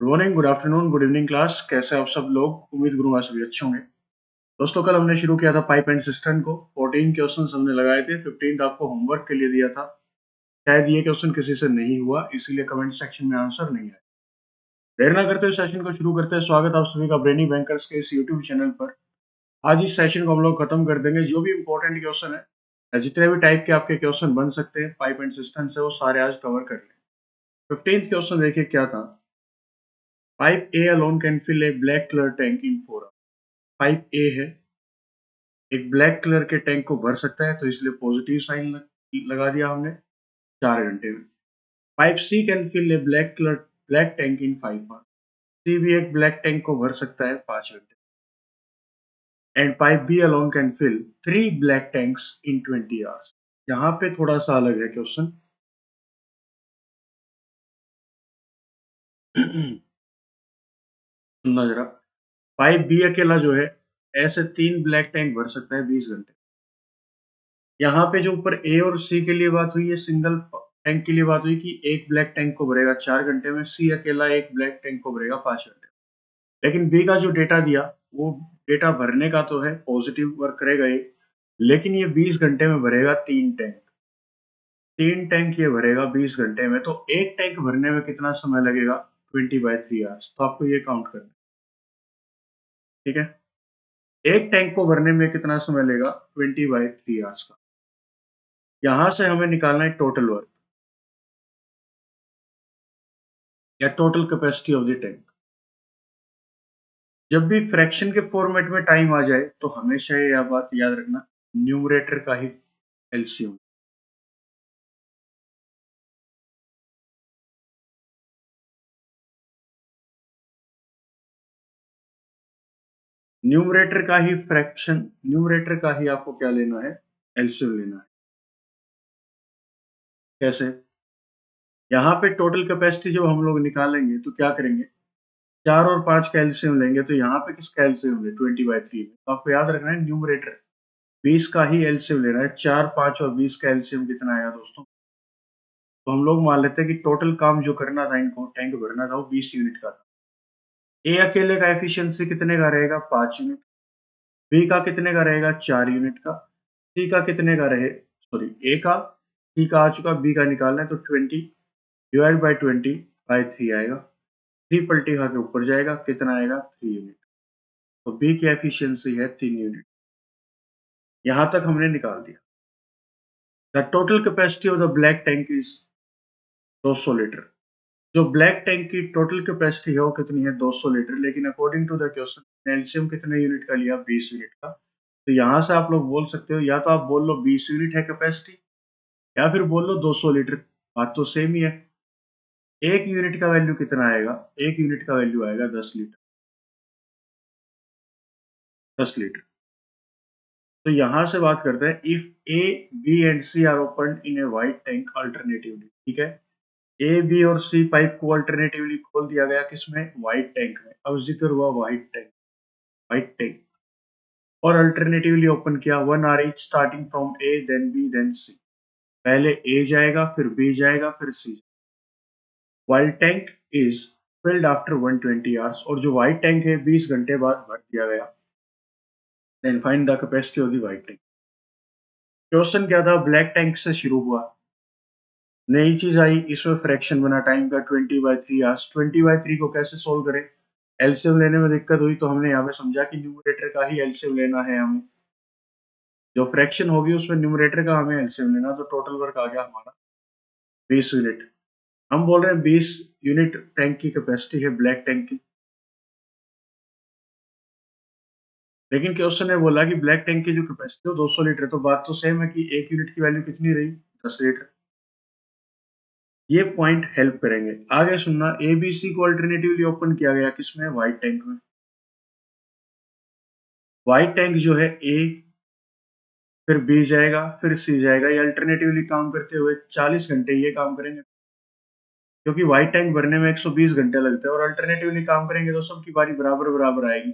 Good morning, good afternoon, good evening class. कैसे हैं आप सब लोग? उम्मीद करूंगा सभी अच्छे होंगे। दोस्तों, कल हमने शुरू किया था पाइप एंड सिस्टम को। 14 क्वेश्चंस हमने लगाए थे, 15 आपको होमवर्क के लिए दिया था। शायद ये क्वेश्चन किसी से नहीं हुआ, इसीलिए कमेंट सेक्शन में आंसर नहीं आया। देर ना करते हुए सेशन को शुरू करते हैं। स्वागत है आप सभी का ब्रेनी बैंकर्स के इस यूट्यूब चैनल पर। आज इस सेशन को हम लोग खत्म कर देंगे। जो भी इंपॉर्टेंट क्वेश्चन है या जितने भी टाइप के आपके क्वेश्चन बन सकते हैं पाइप एंड सिस्टम से, वो सारे आज कवर कर लें। 15th क्वेश्चन देखिए क्या था। Pipe A alone can fill a black colour tank in 4 hours. Pipe A है, एक ब्लैक कलर के टैंक को भर सकता है, तो इसलिए पॉजिटिव साइन लगा दिया हमने 4 घंटे में। Pipe C can fill a black tank in 5 hours. C भी एक ब्लैक टैंक को भर सकता है 5 घंटे। And pipe B alone can fill 3 black tanks in 20 hours. यहाँ पे थोड़ा सा अलग है क्वेश्चन। सुनना जरा। पाइप बी अकेला जो है, ऐसे 3 ब्लैक टैंक भर सकता है 20 घंटे। यहाँ पे जो ऊपर ए और सी के लिए बात हुई है, सिंगल टैंक के लिए बात हुई कि एक ब्लैक टैंक को भरेगा 4 घंटे में, सी अकेला एक ब्लैक टैंक को भरेगा 5 घंटे में। लेकिन बी का जो डेटा दिया, वो डेटा भरने का तो है, पॉजिटिव वर्क करेगा ये, लेकिन ये 20 घंटे में भरेगा 3 टैंक। 3 टैंक ये भरेगा 20 घंटे में, तो एक टैंक भरने में कितना समय लगेगा? 20/3 आवर्स। तो आपको ये काउंट करना है, ठीक है। एक टैंक को भरने में कितना समय लेगा? 20/3 आवर्स का। यहां से हमें निकालना है टोटल वर्क या total capacity of the tank. जब भी फ्रैक्शन के फॉर्मेट में टाइम आ जाए, तो हमेशा यह बात याद रखना, न्यूमरेटर का ही एलसीएम। न्यूमरेटर का ही आपको क्या लेना है? एलसीएम लेना है। कैसे? यहाँ पे टोटल कैपेसिटी जब हम लोग निकालेंगे तो क्या करेंगे? 4 और 5 का एलसीएम लेंगे, तो यहाँ पे किसका एलसीएम होंगे? 20/3 में। तो आपको याद रखना है न्यूमरेटर 20 का ही एलसीएम लेना है। 4, 5 और 20 का एलसीएम कितना आया दोस्तों? तो हम लोग मान लेते हैं कि टोटल काम जो करना था, इनको टैंक भरना था, वो 20 यूनिट का था। ए अकेले का एफिशिएंसी कितने का रहेगा? 5 यूनिट। बी का कितने का रहेगा? 4 यूनिट का। सी का कितने का रहे? सॉरी, ए का, सी का आ चुका, बी का निकालना है, तो 20/20/3 आएगा। 3 पलटी खा के ऊपर जाएगा, कितना आएगा? 3 यूनिट। तो बी की एफिशिएंसी है 3 यूनिट। यहां तक हमने निकाल दिया। The total capacity of the black tank is 200 litre. जो ब्लैक टैंक की टोटल कैपेसिटी है वो कितनी है? 200 लीटर। लेकिन according to the question LCM कितने यूनिट का लिया? 20 यूनिट का। तो यहाँ से आप लोग बोल सकते हो, या तो आप बोल लो 20 यूनिट है कैपेसिटी, या फिर बोल लो 200 लीटर। बात तो सेम ही है। एक यूनिट का वैल्यू कितना आएगा? एक यूनिट का वैल्यू आएगा 10 लीटर। 10 लीटर। तो यहां से बात करते हैं, if A, B and C are open in a white tank alternatively. ठीक है, ए, बी और सी पाइप को अल्टरनेटिवली खोल दिया गया, किसमें? व्हाइट टैंक में। अब जिक्र हुआ व्हाइट टैंक, व्हाइट टैंक, और अल्टरनेटिवली ओपन किया, 1 hour each starting from A then B then C. पहले ए जाएगा, फिर बी जाएगा, फिर C. White tank is filled after 120 hours, और जो व्हाइट टैंक है 20 घंटे बाद भर दिया गया। Then find the capacity of the white tank. Question क्या था? ब्लैक टैंक से शुरू हुआ, नई चीज आई, इसमें फ्रैक्शन बना टाइम का 20/3 आवर्स। 20/3 को कैसे सोल्व करें? एलसीएम लेने में दिक्कत हुई, तो हमने यहाँ पे समझा कि न्यूमरेटर का ही एलसीएम लेना है हमें। जो फ्रैक्शन होगी उसमें न्यूमरेटर का हमें एलसीएम लेना, तो टोटल वर्क आ गया हमारा 20 यूनिट। हम बोल रहे हैं 20 यूनिट टैंक की कैपेसिटी है ब्लैक टैंक की। लेकिन क्वेश्चन ने बोला कि ब्लैक टैंक की जो कैपेसिटी है 200 लीटर। तो बात तो सेम है कि एक यूनिट की वैल्यू कितनी रही? 10 लीटर। ये पॉइंट हेल्प करेंगे। आगे सुनना, ए बी सी को अल्टरनेटिवली ओपन किया गया, किसमें? व्हाइट टैंक में। व्हाइट टैंक जो है, ए, फिर बी जाएगा, फिर सी जाएगा। ये अल्टरनेटिवली काम करते हुए 40 घंटे ये काम करेंगे, क्योंकि व्हाइट टैंक भरने में 120 घंटे लगते हैं, और अल्टरनेटिवली काम करेंगे तो सबकी बारी बराबर बराबर आएगी।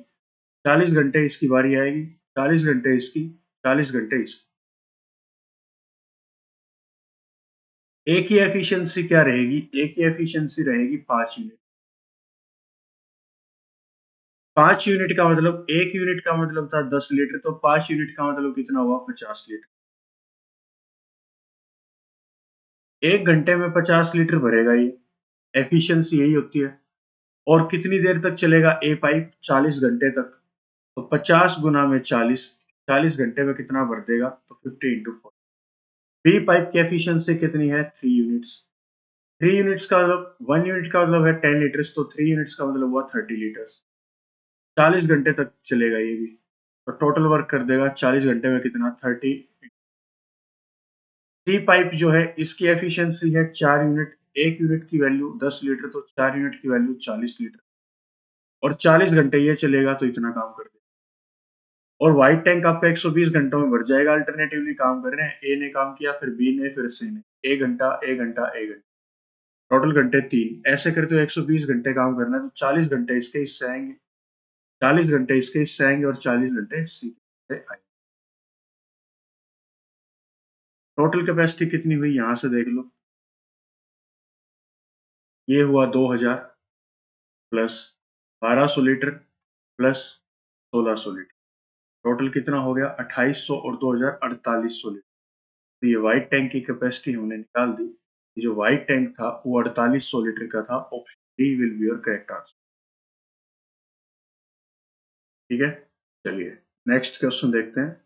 40 घंटे इसकी बारी आएगी, 40 घंटे इसकी, 40 घंटे इसकी। ए की एफिशिएंसी क्या रहेगी? ए की एफिशिएंसी रहेगी 5 यूनिट। 5 यूनिट का मतलब 1 यूनिट का मतलब था 10 लीटर, तो 5 यूनिट का मतलब कितना हुआ 50 लीटर। 1 घंटे में 50 लीटर भरेगा ये, एफिशिएंसी यही होती है। और कितनी देर तक चलेगा ए पाइप? 40 घंटे तक। तो 50 गुना में 40, 40 घंटे में कितना भर देगा? तो 50 इंटू 4। बी पाइप की एफिशिएंसी कितनी है? 3 यूनिट्स। 3 यूनिट्स का मतलब 1 यूनिट का मतलब है 10 लीटर्स, तो 3 यूनिट्स का मतलब हुआ 30 लीटर्स। 40 घंटे तक चलेगा ये भी। तो टोटल वर्क कर देगा 40 घंटे में कितना? 30। सी पाइप जो है इसकी एफिशिएंसी है 4 यूनिट। 1 यूनिट की वैल्यू 10 लीटर, तो 4 यूनिट की वैल्यू 40 लीटर। और 40 घंटे ये चलेगा तो इतना काम कर देगा। और व्हाइट टैंक आपका 120 घंटों में भर जाएगा। अल्टरनेटिवली काम कर रहे हैं, ए ने काम किया, फिर बी ने, फिर सी ने। 1 घंटा, 1 घंटा, 1 घंटा, टोटल घंटे 3। ऐसे करते हुए 120 घंटे काम करना है, तो 40 घंटे इसके हिस्से आएंगे, 40 घंटे इसके हिस्से आएंगे और 40 घंटे सी के हिस्से आएंगे। टोटल कैपेसिटी कितनी हुई यहां से देख लो। ये हुआ 2000 plus 1200 litre plus 1600 litre. Total कितना हो गया? 2800 और 2000 4800 लीटर। तो ये व्हाइट टैंक की कैपेसिटी हमने निकाल दी। ये जो व्हाइट टैंक था वो 4800 लीटर का था। Option D will be your correct answer. ठीक है, चलिए नेक्स्ट क्वेश्चन देखते हैं।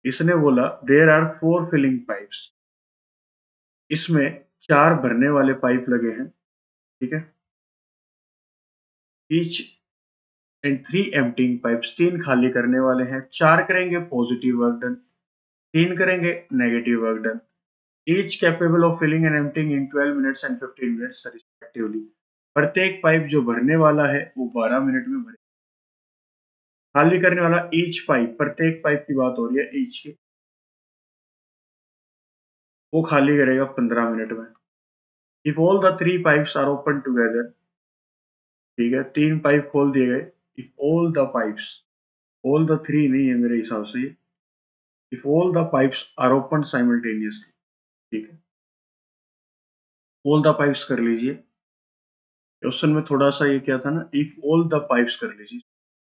इसने बोला देयर आर 4 फिलिंग पाइप्स। इसमें 4 भरने वाले पाइप लगे हैं। ठीक है, ईच एंड 3 एम्प्टिंग पाइप्स। 3 खाली करने वाले हैं। 4 करेंगे पॉजिटिव वर्क डन, 3 करेंगे negative work done. Each capable of filling and emptying in 12 minutes and 15 minutes respectively. प्रत्येक पाइप जो भरने वाला है वो 12 मिनट में भरे। खाली करने वाला ईच पाइप, प्रत्येक पाइप की बात हो रही है ईच की, वो खाली करेगा 15 मिनट में। If all the 3 pipes are open together. ठीक है, 3 पाइप खोल दिए गए। If all the pipes, all the 3 नहीं है मेरे हिसाब से। If all the pipes are open simultaneously. ठीक है, ऑल द पाइप्स कर लीजिए। क्वेश्चन में थोड़ा सा ये क्या था ना, इफ ऑल द पाइप्स कर लीजिए।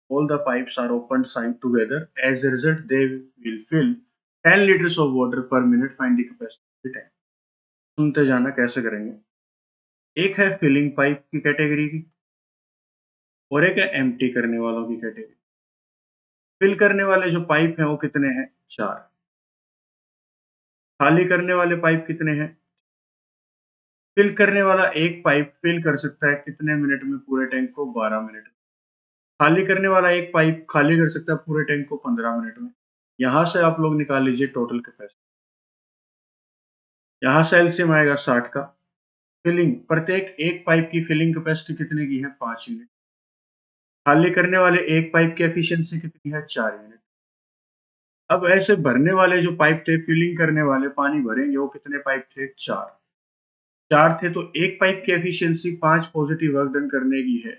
All the pipes are open side together, as a result they will fill 10 litres of water per minute, find the capacity time. सुनते जाना कैसे करेंगे। एक है फिलिंग पाइप की कैटेगरी की, और एक है एम्प्टी करने वालों की कैटेगरी। फिल करने वाले जो पाइप हैं वो कितने हैं? 4। खाली करने वाले पाइप कितने हैं? फिल करने वाला एक पाइप फिल कर सकता है कितने मिनट में? पूरे टैंक को 12 मिनट में। खाली करने वाला एक पाइप खाली कर सकता है पूरे टैंक को 15 मिनट में। यहां से आप लोग निकाल लीजिए टोटल कैपेसिटी। यहां से एलसीएम आएगा 60 का। फिलिंग, प्रत्येक एक पाइप की फिलिंग कैपेसिटी कितने की है? 5 यूनिट। खाली करने वाले एक पाइप की एफिशिएंसी कितनी है? 4 यूनिट। अब ऐसे भरने वाले जो पाइप थे, फिलिंग करने वाले पानी भरेंगे, वो कितने पाइप थे? 4। 4 थे, तो एक पाइप की एफिशिएंसी 5 पॉजिटिव वर्क डन करने की है।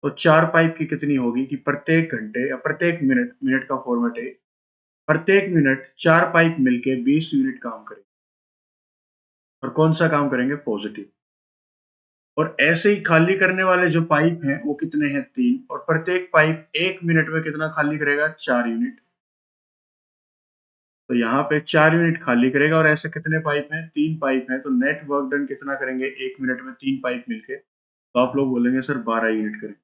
तो 4 पाइप की कितनी होगी कि प्रत्येक घंटे या प्रत्येक मिनट, मिनट का फॉर्मेट है, प्रत्येक मिनट 4 पाइप मिलके 20 यूनिट काम करेंगे। और कौन सा काम करेंगे? पॉजिटिव। और ऐसे ही खाली करने वाले जो पाइप हैं वो कितने हैं? 3। और प्रत्येक पाइप 1 मिनट में कितना खाली करेगा? 4 यूनिट। तो यहाँ पे 4 यूनिट खाली करेगा। और ऐसे कितने पाइप हैं? 3 पाइप हैं। तो नेट वर्क डन कितना करेंगे 1 मिनट में 3 पाइप मिलके? तो आप लोग बोलेंगे सर 12 यूनिट करें।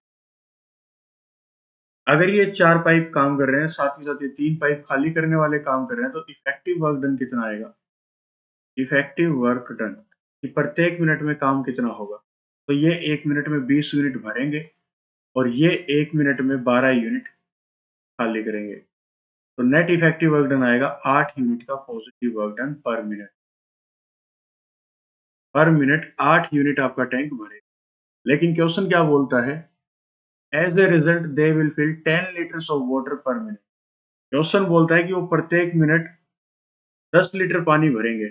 अगर ये 4 पाइप काम कर रहे हैं, साथ ही साथ ये 3 पाइप खाली करने वाले काम कर रहे हैं, तो इफेक्टिव वर्क डन कितना आएगा? इफेक्टिव वर्क डन कि प्रत्येक मिनट में काम कितना होगा? तो ये 1 मिनट में 20 यूनिट भरेंगे, और ये 1 मिनट में 12 यूनिट खाली करेंगे। तो नेट इफेक्टिव वर्क डन आएगा 8 यूनिट का positive work done per minute. Per minute 8 unit आपका टैंक भरेगा। लेकिन क्वेश्चन क्या बोलता है? As a result they will fill 10 litres of water per minute. Question बोलता है कि वो प्रत्येक मिनट 10 लीटर पानी भरेंगे,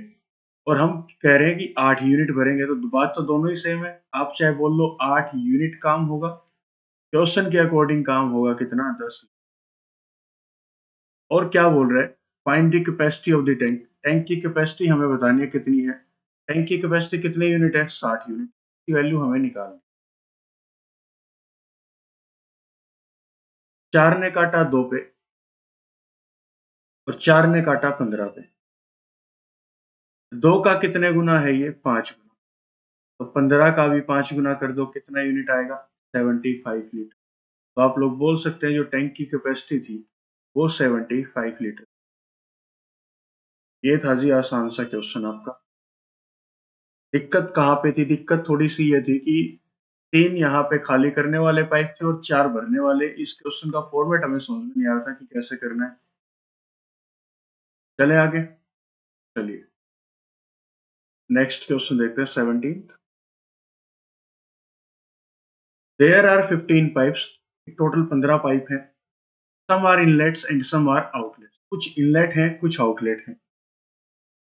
और हम कह रहे हैं कि 8 यूनिट भरेंगे। तो बात तो दोनों ही सेम है। आप चाहे बोल लो 8 यूनिट काम होगा, क्वेश्चन के अकॉर्डिंग काम होगा कितना? 10। और क्या बोल रहा है? Find the capacity of the tank. Tank की कैपेसिटी हमें बतानी है कितनी है। टैंक की कैपेसिटी कितने यूनिट है? 60 यूनिट की वैल्यू हमें निकालनी। 4 ने काटा 2 पे और 4 ने काटा 15 पे। 2 का कितने गुना है ये? 5 गुना। तो 15 का भी 5 गुना कर दो, कितना यूनिट आएगा? 75 लीटर। तो आप लोग बोल सकते हैं जो टैंक की कैपेसिटी थी वो 75 लीटर। ये था जी आसान सा क्वेश्चन आपका। दिक्कत कहाँ पे थी? दिक्कत थोड़ी सी ये थी कि 3 यहाँ पे खाली करने वाले पाइप थे और 4 भरने वाले। इस क्वेश्चन का फॉर्मेट हमें समझ में नहीं आ रहा था कि कैसे करना है। चले आगे। चलिए नेक्स्ट क्वेश्चन देखते हैं 17। There are 15 pipes. Total 15 pipe हैं। Some are inlets and some are outlets. कुछ इनलेट हैं, कुछ आउटलेट हैं।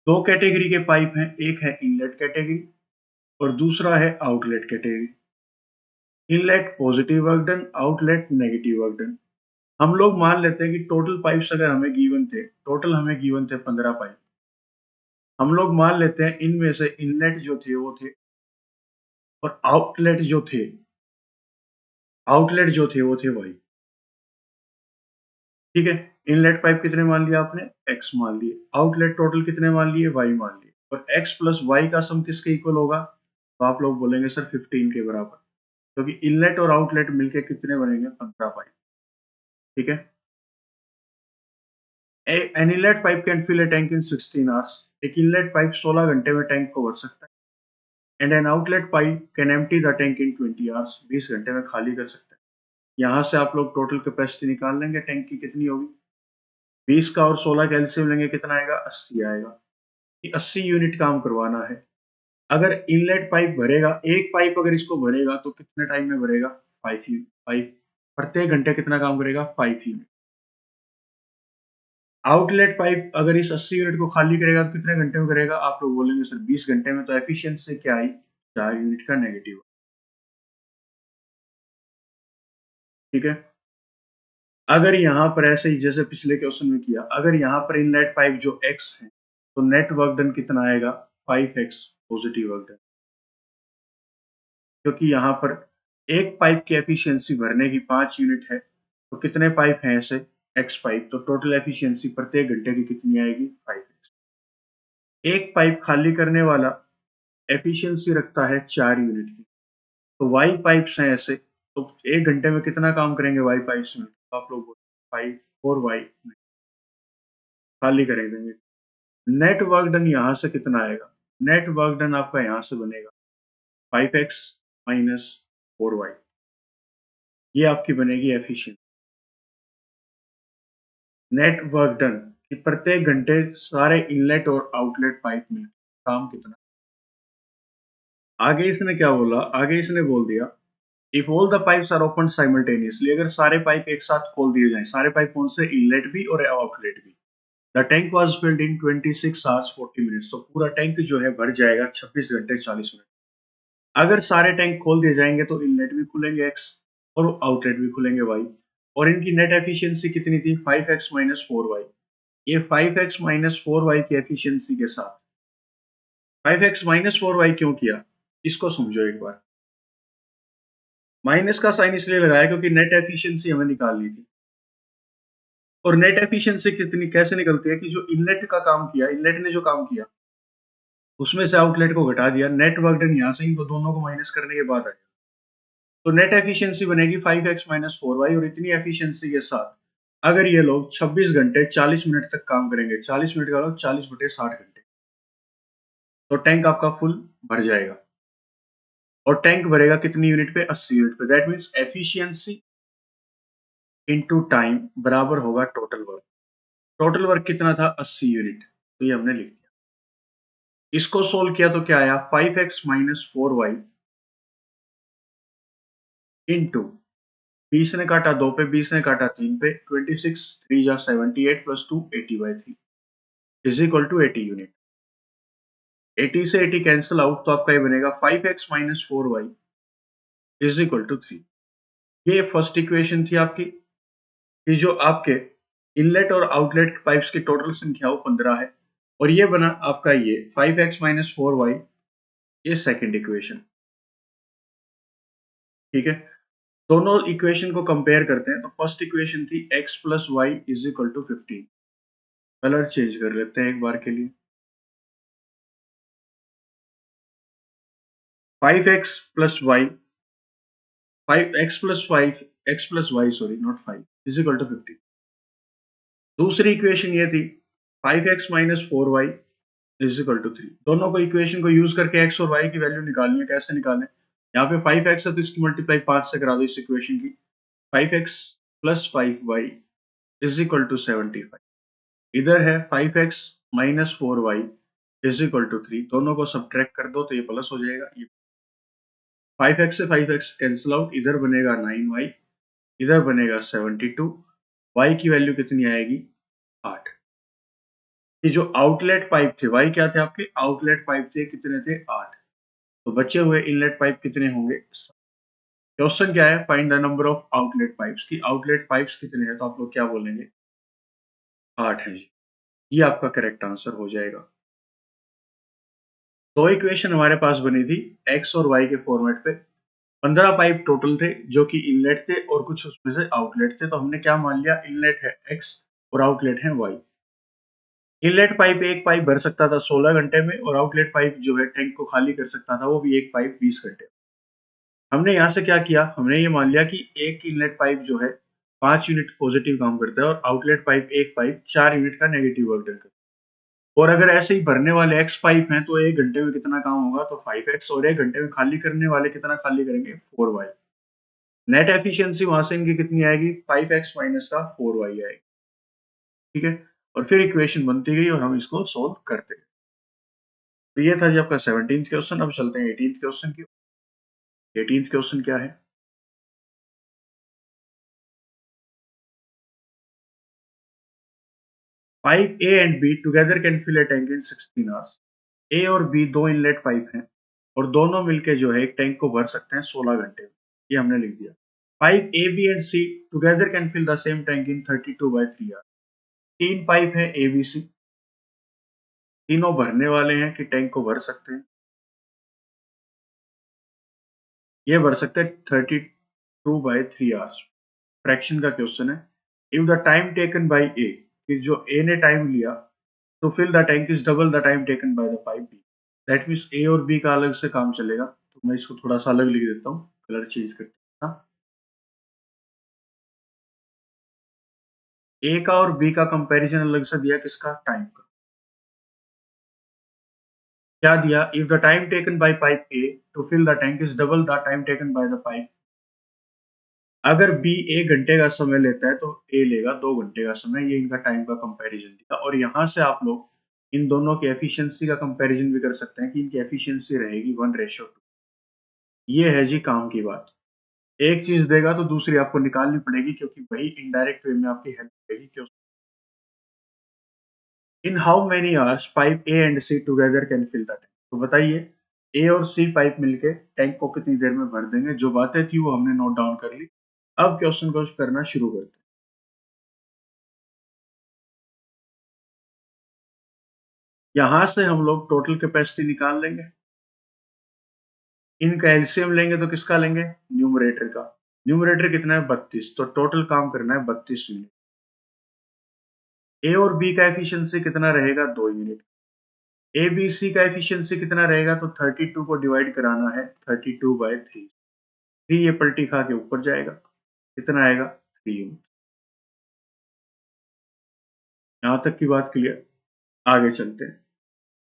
दो कैटेगरी के पाइप हैं, एक है इनलेट कैटेगरी और दूसरा है outlet category. Inlet positive work done, outlet negative work done. हम लोग मान लेते हैं कि टोटल पाइप्स अगर हमें गिवन थे, टोटल हमें गिवन थे 15 पाइप। हम लोग मान लेते हैं इनमें से इनलेट जो थे वो थे और आउटलेट जो थे वो थे वाई। ठीक है। इनलेट पाइप कितने मान लिया आपने? एक्स मान लिए। आउटलेट टोटल कितने मान लिए? वाई मान लिए। और एक्स प्लस वाई का सम किसके इक्वल होगा? तो आप लोग बोलेंगे सर 15 के बराबर, क्योंकि तो इनलेट और आउटलेट मिलके कितने बनेंगे? 15 पाइप। ठीक है। An inlet pipe can fill a tank in 16 hours. एक इनलेट पाइप 16 घंटे में टैंक को भर सकता है। And an outlet pipe can empty the tank in 20 hours. 20 घंटे में खाली कर सकता है। यहाँ से आप लोग टोटल कैपेसिटी निकाल लेंगे टैंक की कितनी होगी। 20 का और 16 का एलसीएम लेंगे, कितना आएगा? 80 आएगा। कि 80 यूनिट काम करवाना है। अगर इनलेट पाइप भरेगा, एक पाइप अगर इसको भरेगा तो कितने टाइम में भरेगा? 5 यूनिट। 5 प्रत्येक घंटे कितना काम करेगा? 5 यूनिट। आउटलेट पाइप अगर इस 80 यूनिट को खाली करेगा तो कितने घंटे में करेगा? आप लोग बोलेंगे सर 20 घंटे में। तो एफिशिएंसी क्या आई? 4 यूनिट का नेगेटिव। ठीक है। अगर यहाँ पर ऐसे ही जैसे पिछले क्वेश्चन में किया, अगर यहाँ पर इनलेट पाइप जो x है तो नेट वर्क डन कितना आएगा? 5x positive work done. क्योंकि यहाँ पर एक पाइप की एफिशिएंसी भरने की 5 यूनिट है, तो कितने पाइप हैं ऐसे? x pipe. तो टोटल एफिशिएंसी प्रत्येक घंटे की कितनी आएगी? 5x। एक पाइप खाली करने वाला एफिशिएंसी रखता है 4 यूनिट की। तो y पाइप्स हैं ऐसे, तो एक घंटे में कितना काम करेंगे y पाइप्स में? तो आप लोग 5 4y खाली करेंगे। नेट वर्क डन यहाँ से कितना आएगा? नेट वर्क डन आपका यहाँ से बनेगा 5x माइनस 4y। ये आपकी बनेगी एफिशिएंसी। नेट वर्क डन कि प्रत्येक घंटे सारे इनलेट और आउटलेट पाइप में काम कितना। आगे इसने क्या बोला? आगे इसने बोल दिया if all the pipes are open simultaneously. अगर सारे पाइप एक साथ खोल दिए जाएं, सारे पाइप कौन से? इनलेट भी और आउटलेट भी। The tank was filled in 26 hours 40 minutes. तो पूरा टैंक जो है भर जाएगा 26 घंटे 40 मिनट। अगर सारे टैंक खोल दिए जाएंगे तो इनलेट भी खुलेंगे एक्स और आउटलेट भी खुलेंगे वाई। और इनकी नेट एफिशिएंसी कितनी थी? 5x minus 4y। ये 5x माइनस 4y की एफिशिएंसी के साथ 5x माइनस 4y क्यों किया? इसको समझो एक बार। माइनस का साइन इसलिए लगाया क्योंकि नेट एफिशिएंसी हमें निकालनी थी। और नेट एफिशिएंसी कितनी कैसे निकलती है कि जो इनलेट का काम किया, इनलेट ने जो काम किया उसमें से आउटलेट को घटा दिया, नेट वर्क डन यहाँ से ही दोनों को माइनस करने के बाद आएगा। तो नेट एफिशिएंसी बनेगी 5x माइनस 4y। और इतनी एफिशिएंसी के साथ अगर ये लोग 26 घंटे 40 मिनट तक काम करेंगे, 40 मिनट का लोग 40 बटे 60 घंटे, तो टैंक आपका फुल भर जाएगा। और टैंक भरेगा कितनी यूनिट पे? 80 यूनिट पे। That means efficiency into time बराबर होगा टोटल वर्क। टोटल वर्क कितना था? 80 यूनिट। तो ये हमने लिख दिया। इसको सोल्व किया तो क्या आया? 5x माइनस 4y इंटू 20 ने काटा 2 पे, 20 ने काटा 3 पे, 26 3 जा 78 plus 2 80/3 is equal to 80 unit. 80 से 80 कैंसिल आउट तो आपका ये बनेगा 5x minus 4y is equal to 3। ये फर्स्ट इक्वेशन थी आपकी कि जो आपके इनलेट और आउटलेट पाइप्स की टोटल संख्या वो 15 है। और ये बना आपका ये 5x माइनस 4y, ये सेकंड इक्वेशन। ठीक है, दोनों इक्वेशन को कंपेयर करते हैं। तो फर्स्ट इक्वेशन थी x plus y is equal to 15। Colour change कर लेते हैं एक बार के लिए। 5x plus y, 5x plus 5 x plus y, sorry not 5, is equal to 15। दूसरी इक्वेशन ये थी 5x minus 4y is equal to 3। दोनों को इक्वेशन को यूज करके x और y की वैल्यू निकालनी है। कैसे निकालें? यहाँ पे 5x है तो इसकी मल्टीप्लाई 5 से करा दो इस इक्वेशन की। 5x plus 5y is equal to 75। इधर है 5x minus 4y is equal to 3। दोनों को सब्ट्रैक्ट कर दो तो ये प्लस हो जाएगा। ये 5x से 5x कैंसिल आउट, इधर बनेगा 9y, इधर बनेगा 72। y की वैल्यू कितनी आएगी? 8। ये जो आउटलेट पाइप थे, y क्या थे आपके? आउटलेट पाइप थे, कितने थे? 8। तो बचे हुए इनलेट पाइप कितने होंगे? क्वेश्चन क्या है? Find the number of outlet pipes. की आउटलेट पाइप्स कितने हैं? तो आप लोग क्या बोलेंगे? 8 है जी। ये आपका करेक्ट आंसर हो जाएगा। दो इक्वेशन हमारे पास बनी थी x और y के फॉर्मेट पे। 15 पाइप टोटल थे जो कि इनलेट थे और कुछ उसमें से आउटलेट थे। तो हमने क्या मान लिया? इनलेट है x और आउटलेट है y। इनलेट पाइप एक पाइप भर सकता था 16 घंटे में, और आउटलेट पाइप जो है टैंक को खाली कर सकता था वो भी एक पाइप 20 घंटे। हमने यहाँ से क्या किया? हमने ये मान लिया कि एक इनलेट पाइप जो है 5 यूनिट पॉजिटिव काम करता है और आउटलेट पाइप एक पाइप 4 यूनिट का नेगेटिव वर्क करता है। और अगर ऐसे ही भरने वाले x पाइप हैं तो 1 घंटे में कितना काम होगा? तो 5x। और 1 घंटे में खाली करने वाले कितना खाली करेंगे? 4y। नेट एफिशिएंसी वहां से इनकी कितनी आएगी? 5x माइनस का 4y आएगी। ठीक है, और फिर इक्वेशन बनती गई और हम इसको सोल्व करते गए। तो ये था जी आपका 17th क्वेश्चन। अब चलते हैं 18th क्वेश्चन की। 18th क्वेश्चन क्या है? Pipe A and B together can fill a tank in 16 hours. A और बी दो इनलेट पाइप हैं और दोनों मिलके जो है एक टैंक को भर सकते हैं 16 घंटे में। ये हमने लिख दिया। Pipe A B and C together can fill the same tank in 32/3 hours. तीन पाइप है ए बी सी, तीनों भरने वाले हैं कि टैंक को भर सकते हैं। ये भर सकते हैं 32/3 आवर्स। फ्रैक्शन का क्वेश्चन है। If the time taken by A, कि जो ए ने टाइम लिया to fill the tank is double the time taken by the pipe B. That means A और बी का अलग से काम चलेगा। तो मैं इसको थोड़ा सा अलग लिख देता हूँ, कलर चेंज करते हैं। ए का और बी का कंपैरिजन अलग से दिया, किसका? टाइम का। क्या दिया? If the time taken by pipe A to fill the tank is double the time taken by the pipe. अगर बी 1 घंटे का समय लेता है तो ए लेगा 2 घंटे का समय। ये इनका टाइम का कंपैरिजन दिया। और यहाँ से आप लोग इन दोनों की एफिशिएंसी का कंपैरिजन भी कर सकते हैं कि इनकी एफिशिएंसी रहेगी 1:2। ये है जी काम की बात। एक चीज देगा तो दूसरी आपको निकालनी पड़ेगी, क्योंकि वही इनडायरेक्ट वे में आपकी हेल्प करेगी। क्यों? In how many hours pipe A and C together can fill the tank. तो बताइए, ए और सी पाइप मिलके टैंक को कितनी देर में भर देंगे? जो बातें थी वो हमने नोट डाउन कर ली। अब क्वेश्चन को करना शुरू करते हैं। यहां से हम लोग टोटल कैपेसिटी निकाल लेंगे। इनका एलसीएम लेंगे तो किसका लेंगे? न्यूमरेटर का। न्यूमरेटर कितना है? 32। तो टोटल काम करना है 32 यूनिट। ए और बी का एफिशिएंसी कितना रहेगा? 2 यूनिट। ए बी सी का एफिशिएंसी कितना रहेगा? तो 32 को डिवाइड कराना है 32/3। 3 ये पलटी खा के ऊपर जाएगा, कितना आएगा? 3 यूनिट। यहाँ तक की बात क्लियर। आगे चलते हैं।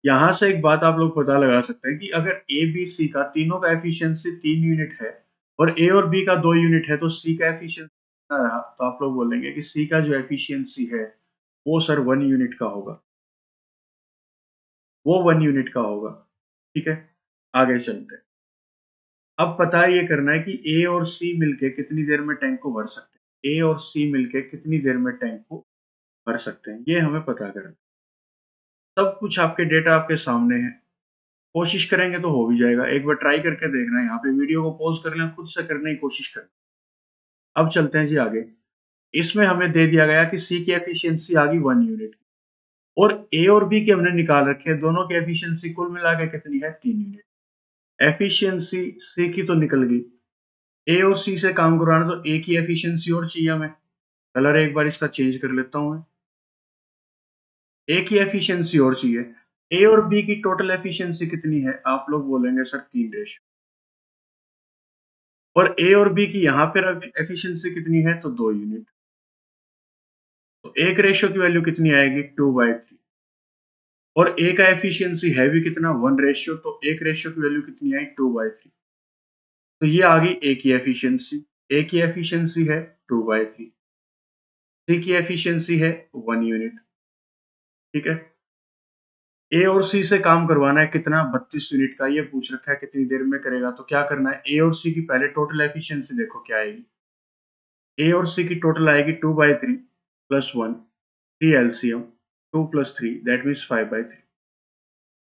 यहाँ से एक बात आप लोग पता लगा सकते हैं कि अगर ए बी सी का तीनों का एफिशिएंसी 3 यूनिट है और ए और बी का 2 यूनिट है, तो सी का एफिशिएंसी कितना रहा? तो आप लोग बोलेंगे कि सी का जो एफिशिएंसी है वो सर 1 यूनिट का होगा। वो 1 यूनिट का होगा। ठीक है, आगे चलते हैं। अब पता ये करना है कि ए और सी मिलके कितनी देर में टैंक को भर सकते हैं। ए और सी मिलके कितनी देर में टैंक को भर सकते हैं, ये हमें पता करना है। सब कुछ आपके डेटा आपके सामने है। कोशिश करेंगे तो हो भी जाएगा। एक बार ट्राई करके देखना है। यहाँ पे वीडियो को पॉज कर लें, खुद से करने की कोशिश करें। अब चलते हैं जी आगे। इसमें हमें दे दिया गया कि सी की एफिशिएंसी आ गई 1 यूनिट। और ए और बी की हमने निकाल रखी है, दोनों की एफिशिएंसी कुल मिला के कितनी है 3 यूनिट। एफिशिएंसी सी की तो निकल गई, ए और सी से काम करवाना तो ए की एफिशिएंसी और चाहिए हमें। कलर एक बार इसका चेंज कर लेता हूँ मैं। ए की एफिशिएंसी और चाहिए। ए और बी की टोटल एफिशिएंसी कितनी है? आप लोग बोलेंगे सर 3 रेशियो। और ए और बी की यहाँ पर एफिशिएंसी कितनी है? तो 2 यूनिट। तो एक रेशियो की वैल्यू कितनी आएगी? 2/3। और ए का एफिशिएंसी है भी कितना? 1 रेशियो। तो एक रेशियो की वैल्यू कितनी आई? 2/3। तो ये आ गई ए की एफिशिएंसी। ए की एफिशिएंसी है 2/3। सी की एफिशिएंसी है 1 यूनिट। ठीक है। ए और सी से काम करवाना है कितना? 32 यूनिट का। ये पूछ रखा है कितनी देर में करेगा, तो क्या करना है? ए और सी की पहले टोटल एफिशिएंसी देखो क्या आएगी। ए और सी की टोटल आएगी 2/3 plus 1, 3 LCM, 2 plus 3 that means 5/3।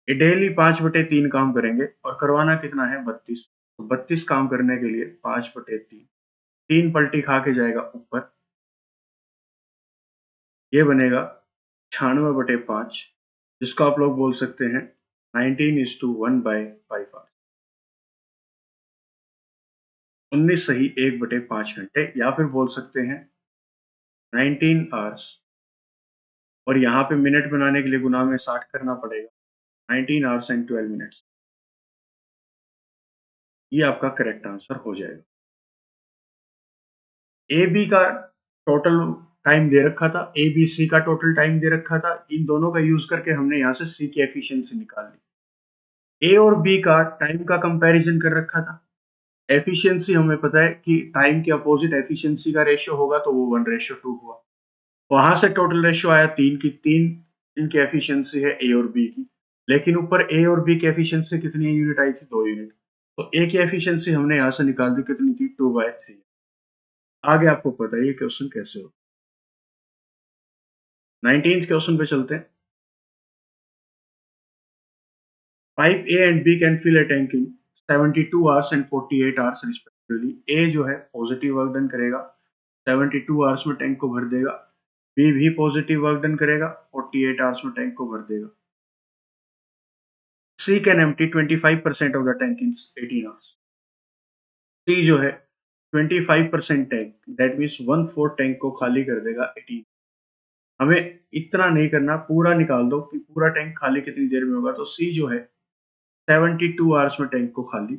ये डेली 5/3 काम करेंगे और करवाना कितना है? 32। तो 32 काम करने के लिए 5/3, 3 पलटी खा के जाएगा ऊपर, ये बनेगा 96/5, जिसको आप लोग बोल सकते हैं 19:1/5 आवर्स। 19 सही 1/5 घंटे, या फिर बोल सकते हैं 19 आवर्स। और यहाँ पे मिनट बनाने के लिए गुना में 60 करना पड़ेगा। 19 आवर्स एंड 12 मिनट्स, ये आपका करेक्ट आंसर हो जाएगा। ए बी का टोटल टाइम दे रखा था, ए बी सी का टोटल टाइम दे रखा था। इन दोनों का यूज करके हमने यहाँ से सी की एफिशिएंसी निकाल ली। ए और बी का टाइम का कंपैरिजन कर रखा था। एफिशिएंसी हमें पता है कि टाइम के अपोजिट एफिशिएंसी का रेशियो होगा, तो वो 1:2 हुआ। वहां से टोटल रेशियो आया 3 की। 3 इनकी एफिशिएंसी है ए और बी की, लेकिन ऊपर ए और बी की एफिशिएंसी कितनी यूनिट आई थी? 2 यूनिट। तो ए की एफिशिएंसी हमने यहाँ से निकाल दी, कितनी थी? 2/3। आगे आपको पता है ये क्वेश्चन कैसे हो। 19th क्वेश्चन पे चलते हैं। Pipe A and B can fill a tank in 72 hours and 48 hours respectively. A जो है पॉजिटिव वर्क डन करेगा, 72 आवर्स में टैंक को भर देगा। बी भी पॉजिटिव वर्क डन करेगा, 48 आवर्स में टैंक को भर देगा। C can empty 25% of the tank in 18 hours. C जो है 25% टैंक, दैट मीन्स 1/4 टैंक को खाली कर देगा 18। हमें इतना नहीं करना, पूरा निकाल दो कि पूरा टैंक खाली कितनी देर में होगा। तो सी जो है 72 आवर्स में टैंक को खाली